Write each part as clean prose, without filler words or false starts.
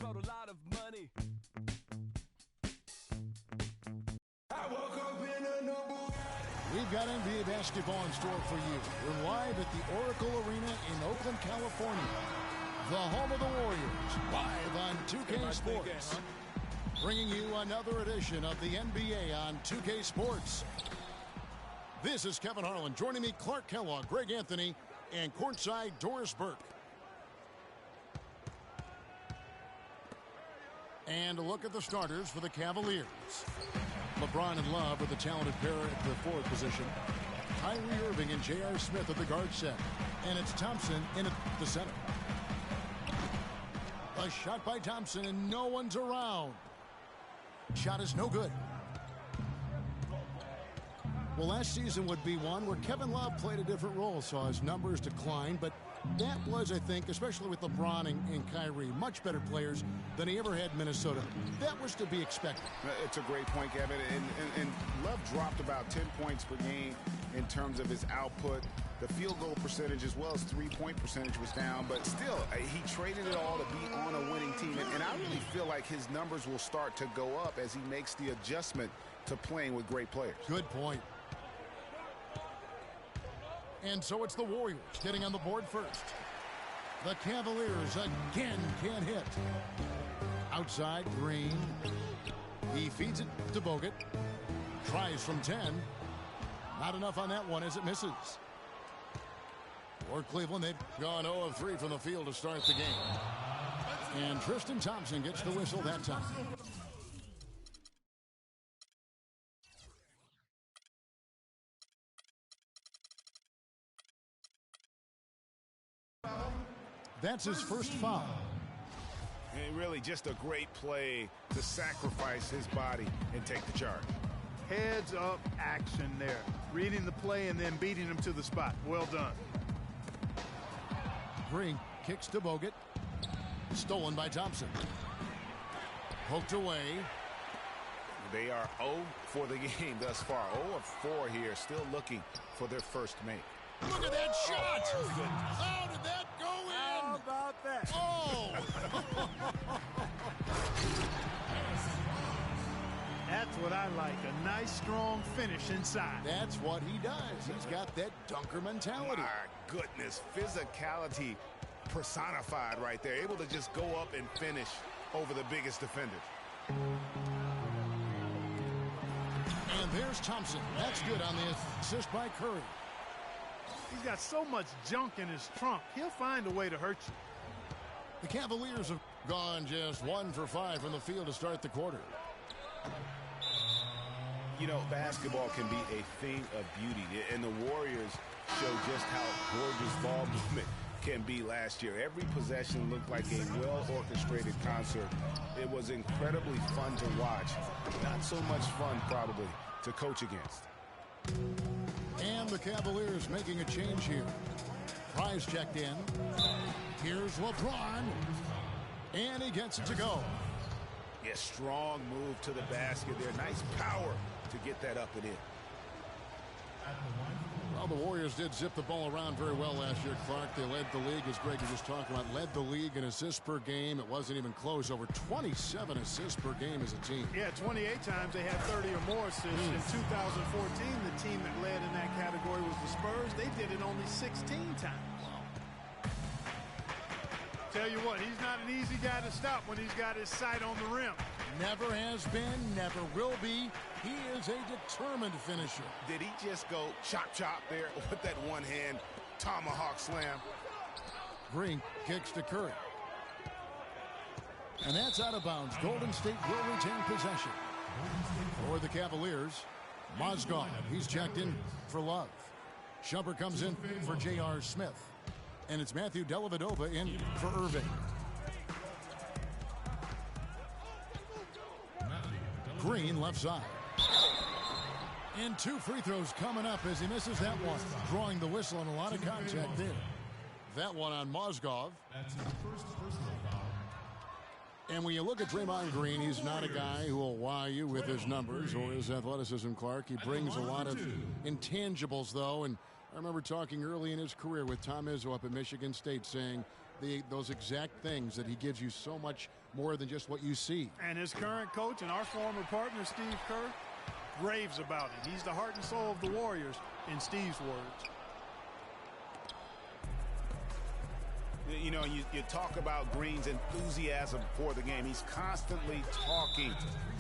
brought a lot of money. I woke up in a new Bugatti. We've got NBA basketball in store for you. We're live at the Oracle Arena in Oakland, California. The home of the Warriors, live on 2K Sports. Bringing you another edition of the NBA on 2K Sports. This is Kevin Harlan. Joining me, Clark Kellogg, Greg Anthony, and courtside Doris Burke. And a look at the starters for the Cavaliers. LeBron and Love are the talented pair at the forward position. Kyrie Irving and J.R. Smith at the guard set. And it's Thompson in at the center. A shot by Thompson, and no one's around. Shot is no good. Well, last season would be one where Kevin Love played a different role, saw his numbers decline, but that was, I think, especially with LeBron and Kyrie, much better players than he ever had in Minnesota. That was to be expected. It's a great point, Kevin. And Love dropped about 10 points per game in terms of his output. The field goal percentage as well as three-point percentage was down, but still, he traded it all to be on a winning team. And I really feel like his numbers will start to go up as he makes the adjustment to playing with great players. Good point. And so it's the Warriors getting on the board first. The Cavaliers again can't hit. Outside, Green. He feeds it to Bogut. Tries from 10. Not enough on that one as it misses. For Cleveland, they've gone 0 of 3 from the field to start the game. And Tristan Thompson gets the whistle that time. That's his first foul. And really just a great play to sacrifice his body and take the charge. Heads up action there. Reading the play and then beating him to the spot. Well done. Green kicks to Bogut. Stolen by Thompson. Poked away. They are 0 for the game thus far. 0 of 4 here, still looking for their first make. Look at that shot! How did that go in? How about that? Oh! That's what I like, a nice, strong finish inside. That's what he does. He's got that dunker mentality. My goodness, physicality personified right there. Able to just go up and finish over the biggest defenders. And there's Thompson. That's good on the assist by Curry. He's got so much junk in his trunk. He'll find a way to hurt you. The Cavaliers have gone just 1 for 5 from the field to start the quarter. You know, basketball can be a thing of beauty, and the Warriors show just how gorgeous ball movement can be last year. Every possession looked like a well-orchestrated concert. It was incredibly fun to watch. Not so much fun, probably, to coach against. And the Cavaliers making a change here. Price checked in. Here's LeBron. And he gets it to go. Yeah, strong move to the basket there. Nice power to get that up and in. Well, the Warriors did zip the ball around very well last year, Clark. They led the league, as Greg was just talking about, led the league in assists per game. It wasn't even close. Over 27 assists per game as a team. Yeah, 28 times they had 30 or more assists. In 2014, the team that led in that category was the Spurs. They did it only 16 times. Tell you what, he's not an easy guy to stop when he's got his sight on the rim. Never has been, never will be. He is a determined finisher. Did he just go chop there with that one-hand tomahawk slam? Green kicks to Curry. And that's out of bounds. Golden State will retain possession. For the Cavaliers, Mozgov, he's checked in for Love. Shumpert comes in for J.R. Smith. And it's Matthew Dellavedova in for Irving. Green left side. And 2 free throws coming up as he misses that one. Drawing the whistle and a lot of contact there. That one on Mozgov. That's his first personal foul. And when you look at Draymond Green, he's not a guy who will wow you with his numbers or his athleticism, Clark. He brings a lot of intangibles, though, and I remember talking early in his career with Tom Izzo up at Michigan State saying those exact things that he gives you so much more than just what you see. And his current coach and our former partner, Steve Kerr, raves about it. He's the heart and soul of the Warriors, in Steve's words. You know, you talk about Green's enthusiasm for the game. He's constantly talking,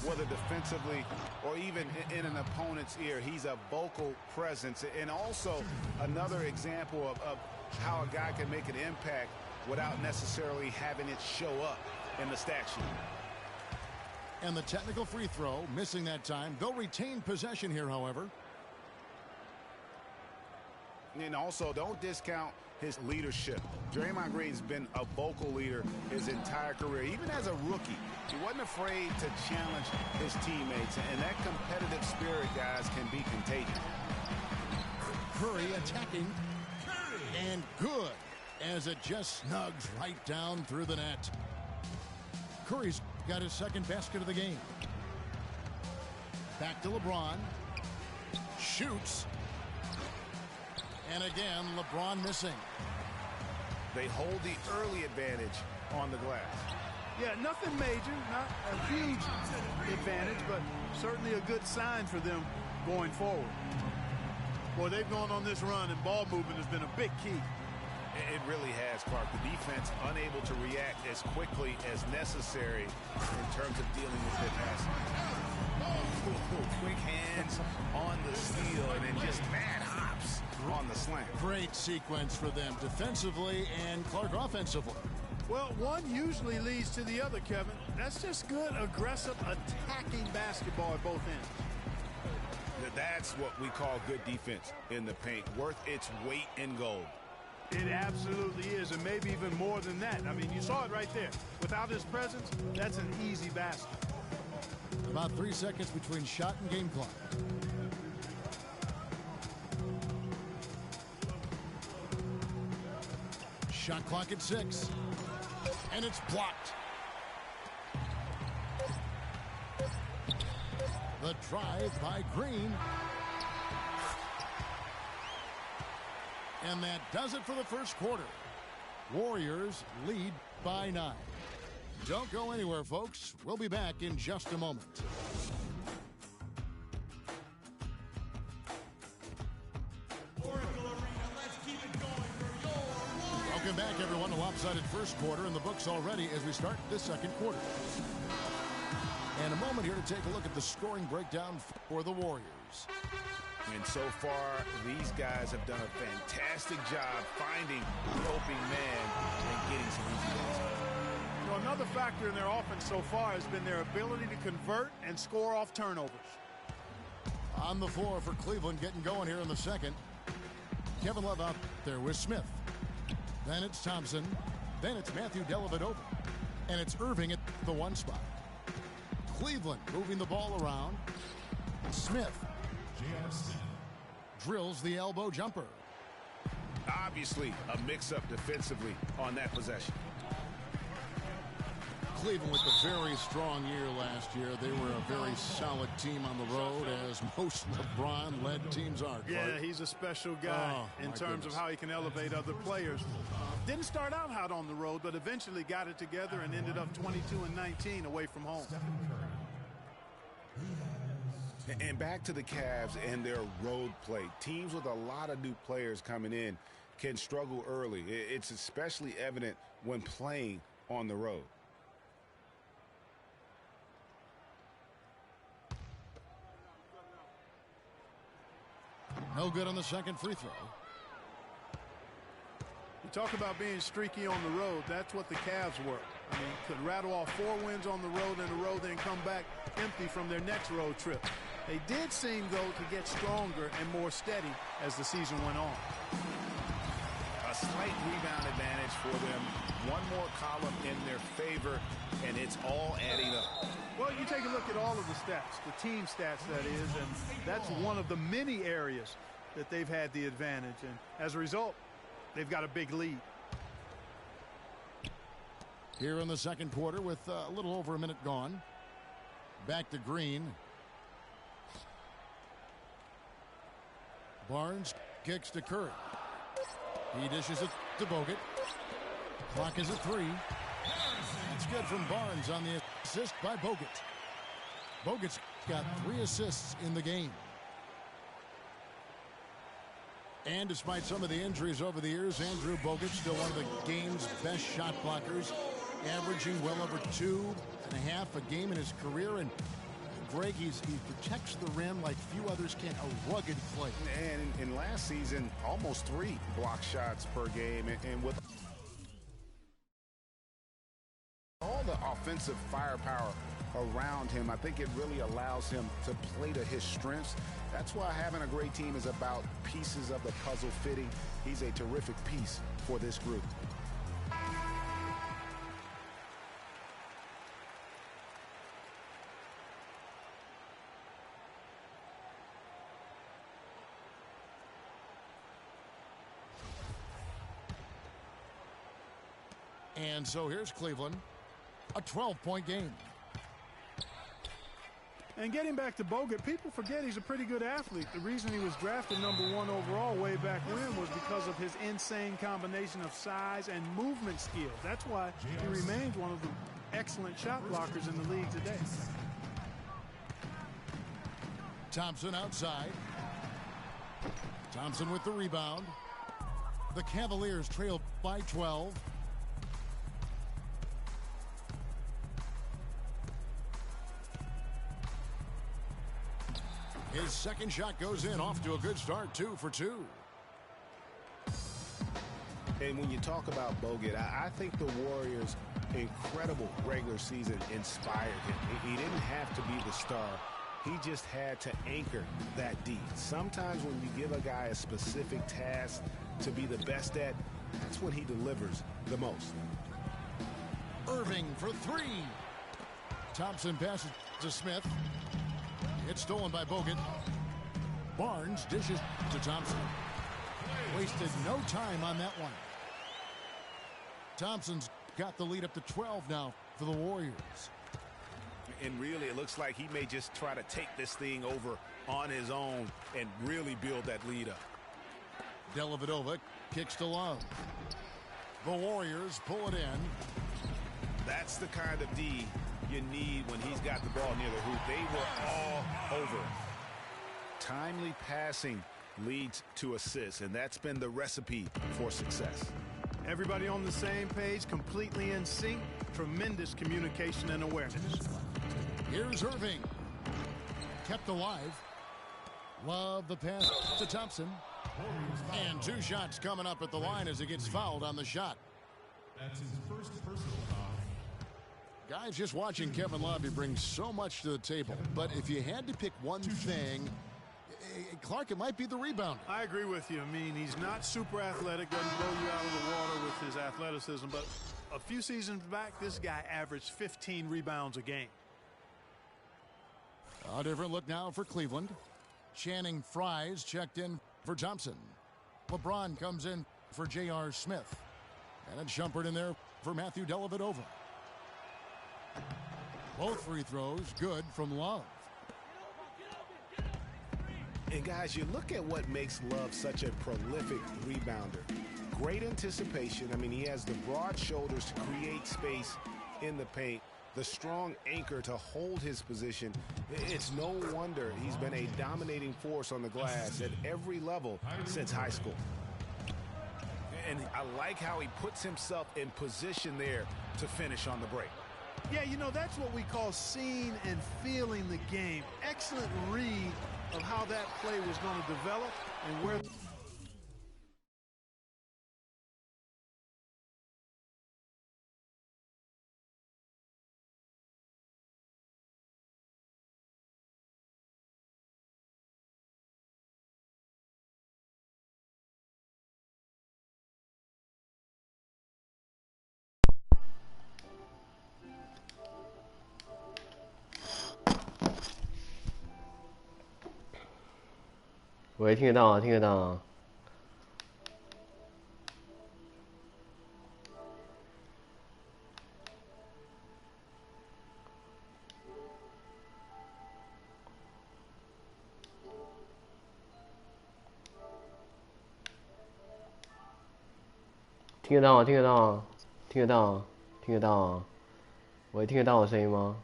whether defensively or even in an opponent's ear. He's a vocal presence. And also another example of how a guy can make an impact without necessarily having it show up in the stat sheet. And the technical free throw, missing that time. They'll retain possession here, however. And also, don't discount his leadership. Draymond Green's been a vocal leader his entire career. Even as a rookie, he wasn't afraid to challenge his teammates. And that competitive spirit, guys, can be contagious. Curry attacking. And good, as it just snugs right down through the net. Curry's got his second basket of the game. Back to LeBron. Shoots. And again, LeBron missing. They hold the early advantage on the glass. Yeah, nothing major, not a huge advantage, but certainly a good sign for them going forward. Boy, they've gone on this run, and ball movement has been a big key. It really has, Clark. The defense unable to react as quickly as necessary in terms of dealing with their passing. Quick hands on the steal and then just mad hops on the slam. Great sequence for them defensively and Clark offensively. Well, one usually leads to the other, Kevin. That's just good, aggressive, attacking basketball at both ends. That's what we call good defense in the paint, worth its weight in gold. It absolutely is, and maybe even more than that. I mean, you saw it right there. Without his presence, that's an easy basket. About 3 seconds between shot and game clock. Shot clock at 6. And it's blocked. The drive by Green. And that does it for the first quarter. Warriors lead by 9. Don't go anywhere, folks. We'll be back in just a moment. Welcome back, everyone. A lopsided first quarter in the books already as we start this second quarter. And a moment here to take a look at the scoring breakdown for the Warriors. And so far, these guys have done a fantastic job finding the open man and getting some easy baskets. You know, another factor in their offense so far has been their ability to convert and score off turnovers. On the floor for Cleveland, getting going here in the second. Kevin Love out there with Smith. Then it's Thompson. Then it's Matthew Dellavedova. And it's Irving at the 1 spot. Cleveland moving the ball around. Smith drills the elbow jumper. Obviously, a mix-up defensively on that possession. Cleveland with a very strong year last year. They were a very solid team on the road, as most LeBron-led teams are. Clark. Yeah, he's a special guy in terms of how he can elevate other players. Didn't start out hot on the road, but eventually got it together and ended up 22-19 away from home. And back to the Cavs and their road play. Teams with a lot of new players coming in can struggle early. It's especially evident when playing on the road. No good on the second free throw. You talk about being streaky on the road. That's what the Cavs were. I mean, could rattle off 4 wins on the road in a row, then come back empty from their next road trip. They did seem, though, to get stronger and more steady as the season went on. A slight rebound advantage for them. One more column in their favor, and it's all adding up. Well, you take a look at all of the stats, the team stats, that is, and that's one of the many areas that they've had the advantage. And as a result, they've got a big lead. Here in the second quarter with a little over a minute gone. Back to Green. Barnes kicks to Curry. He dishes it to Bogut. Clock is at 3. That's good from Barnes on the assist by Bogut. Bogut's got 3 assists in the game. And despite some of the injuries over the years, Andrew Bogut still one of the game's best shot blockers, averaging well over 2.5 a game in his career. And Greg, he protects the rim like few others can. A rugged player. And in last season, almost 3 block shots per game. And with all the offensive firepower around him, I think it really allows him to play to his strengths. That's why having a great team is about pieces of the puzzle fitting. He's a terrific piece for this group. And so here's Cleveland, a 12-point game. And getting back to Bogut, people forget he's a pretty good athlete. The reason he was drafted #1 overall way back when was because of his insane combination of size and movement skills. That's why he remains one of the excellent shot blockers in the league today. Thompson outside. Thompson with the rebound. The Cavaliers trail by 12. His second shot goes in, off to a good start, 2 for 2. And when you talk about Bogut, I think the Warriors' incredible regular season inspired him. He didn't have to be the star. He just had to anchor that D. Sometimes when you give a guy a specific task to be the best at, that's when he delivers the most. Irving for 3. Thompson passes to Smith. It's stolen by Bogut. Barnes dishes to Thompson. Wasted no time on that one. Thompson's got the lead up to 12 now for the Warriors. And really, it looks like he may just try to take this thing over on his own and really build that lead up. Dellavedova kicks to Love. The Warriors pull it in. That's the kind of D you need when he's got the ball near the hoop. They were all over. Timely passing leads to assists, and that's been the recipe for success. Everybody on the same page, completely in sync. Tremendous communication and awareness. Here's Irving. Kept alive. Love the pass to Thompson. And 2 shots coming up at the line as he gets fouled on the shot. That's his first personal foul. Guys, just watching Kevin Love, he brings so much to the table. But if you had to pick one thing, Clark, it might be the rebound. I agree with you. I mean, he's not super athletic, doesn't blow you out of the water with his athleticism. But a few seasons back, this guy averaged 15 rebounds a game. A different look now for Cleveland. Channing Frye's checked in for Thompson. LeBron comes in for J.R. Smith. And a jumper in there for Matthew Dellavedova. Both free throws good from Love. And guys, you look at what makes Love such a prolific rebounder. Great anticipation. I mean, he has the broad shoulders to create space in the paint. The strong anchor to hold his position. It's no wonder he's been a dominating force on the glass at every level since high school. And I like how he puts himself in position there to finish on the break. Yeah, you know, that's what we call seeing and feeling the game. Excellent read of how that play was going to develop and where...喂，听得到啊，听得到啊。听得到啊，听得到啊，听得到？听得到啊？喂，听得到我声音吗？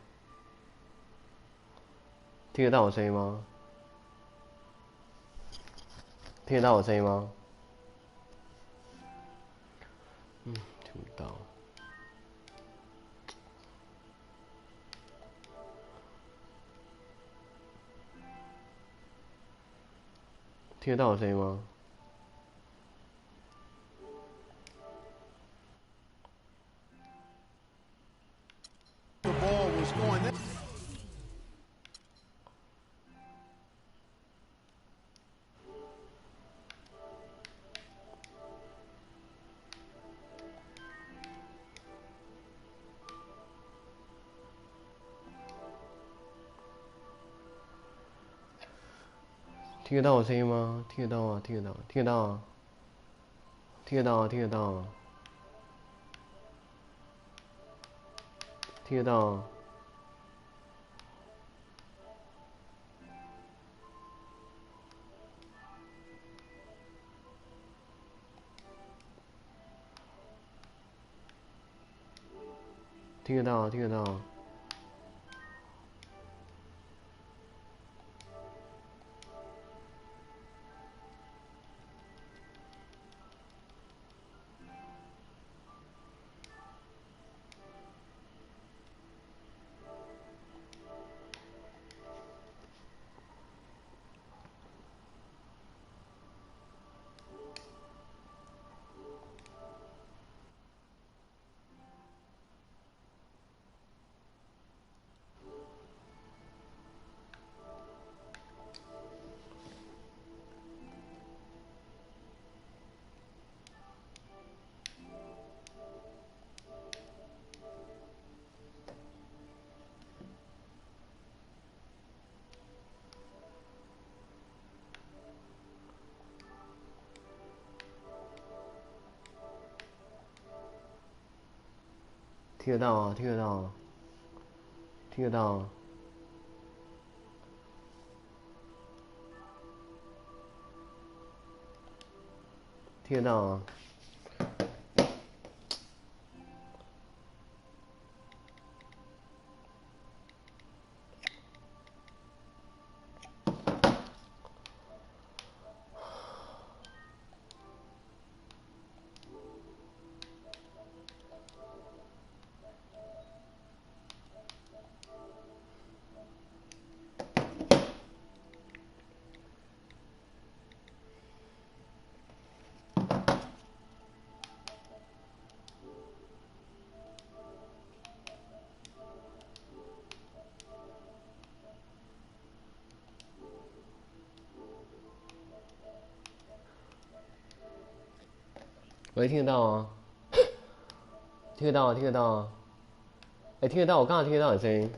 听得到我声音吗？听得到我声音吗？听不到。听得到我声音吗？ The ball was going that. 听得到我声音吗？听得到啊，听得到，听得到啊，听得到啊，听得到啊，听得到啊，听得到啊，听得到啊。听得到啊，听得到啊，听得到啊，听得到啊。喂，听得到啊？听得到啊，听得到啊。哎，听得到，我刚刚听得到你声音。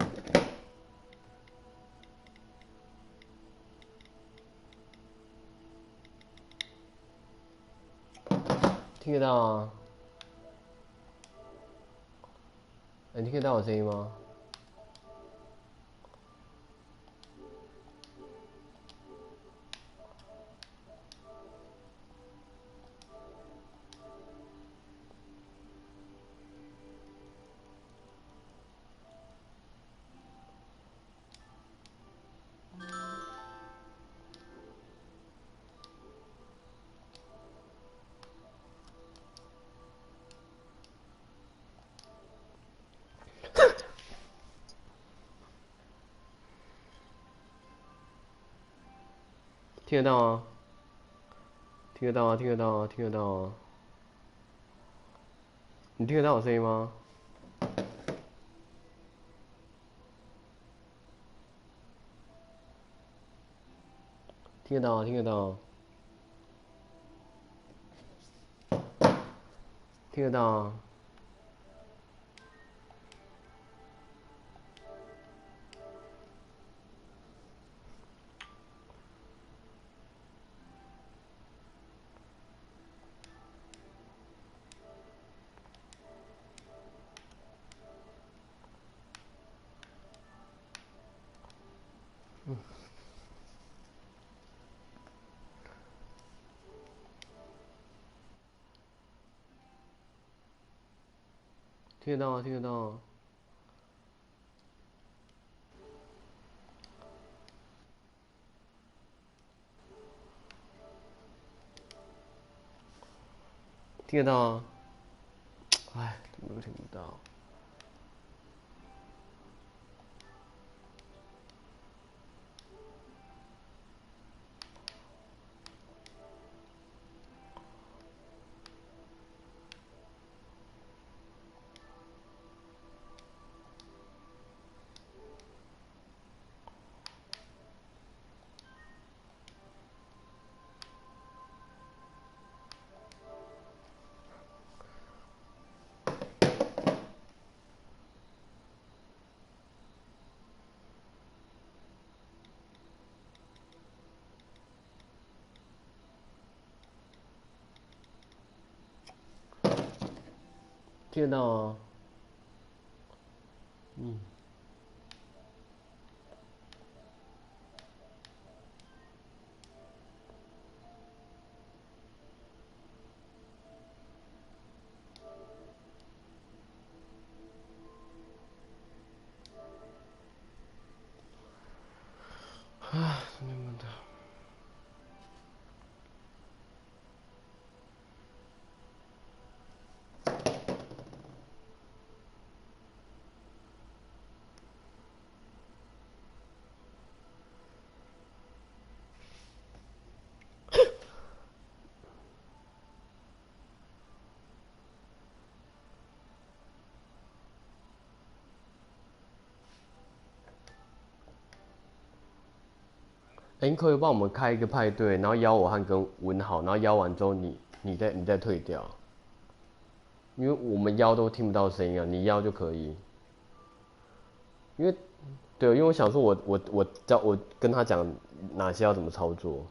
听得到啊？哎，你听得到我声音吗？听得到啊？听得到啊，听得到啊，听得到啊。你听得到我声音吗？听得到啊，听得到啊。听得到啊。听得到啊，听得到啊。听得到啊。哎，怎么都听不到？听得到啊。嗯。啊，怎么的？哎，你可以帮我们开一个派对，然后邀我和跟文豪，然后邀完之后你再退掉，因为我们邀都听不到声音啊，你邀就可以。因为对，因为我想说我跟他讲哪些要怎么操作。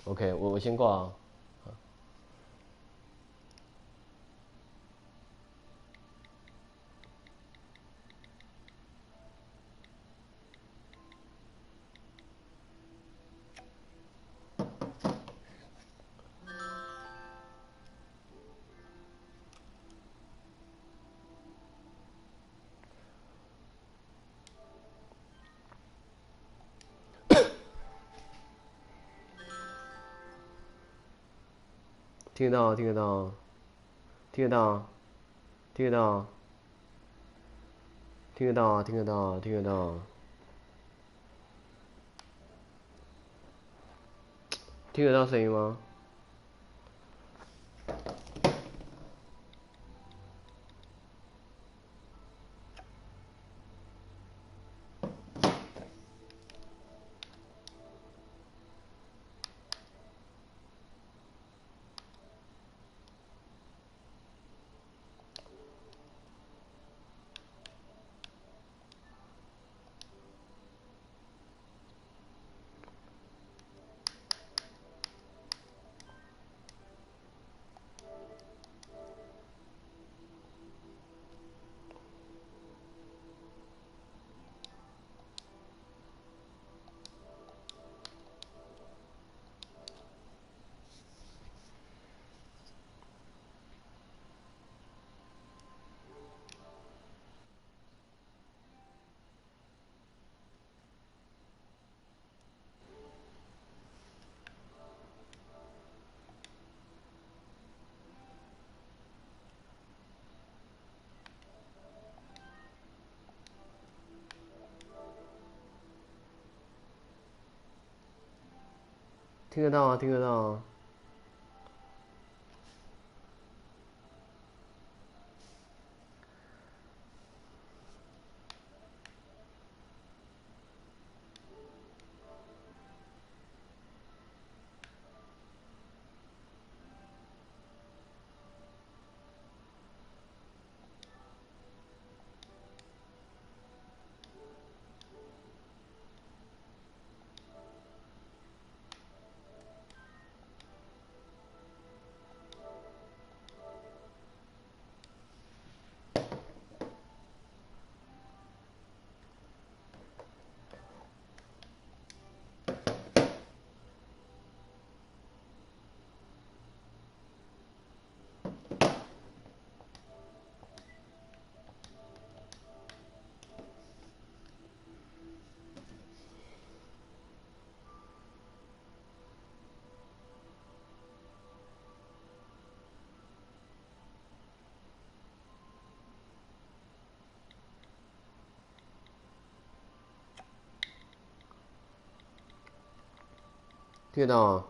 OK，我先挂啊。听得到，听得到，听得到，听得到，听得到，听得到，听得到，听得到声音吗？听得到啊，听得到啊。听得到吗？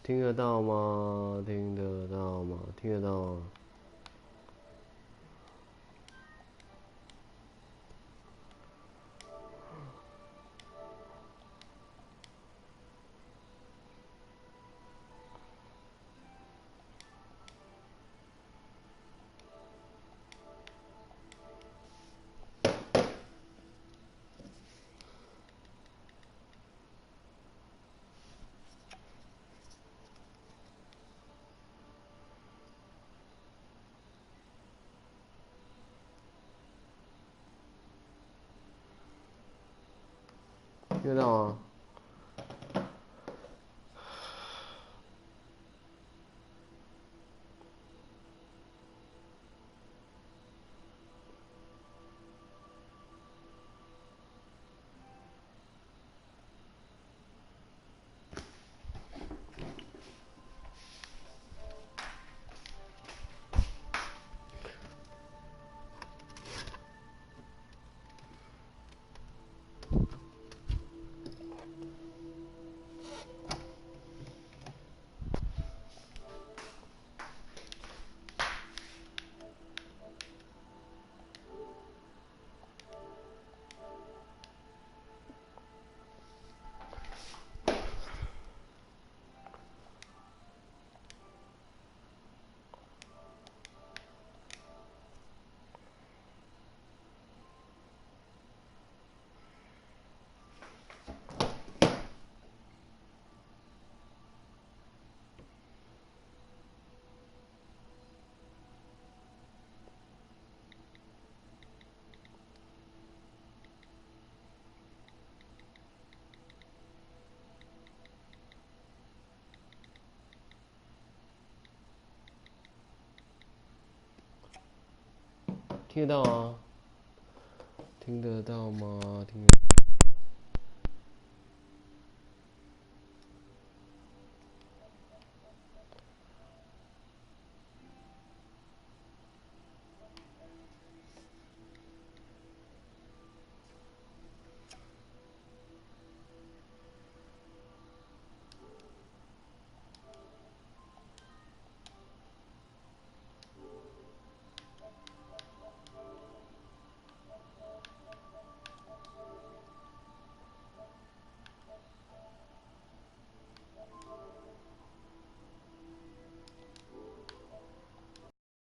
听得到吗？听得到吗？听得到吗？听得到吗？听得到吗？听得到吗？听得。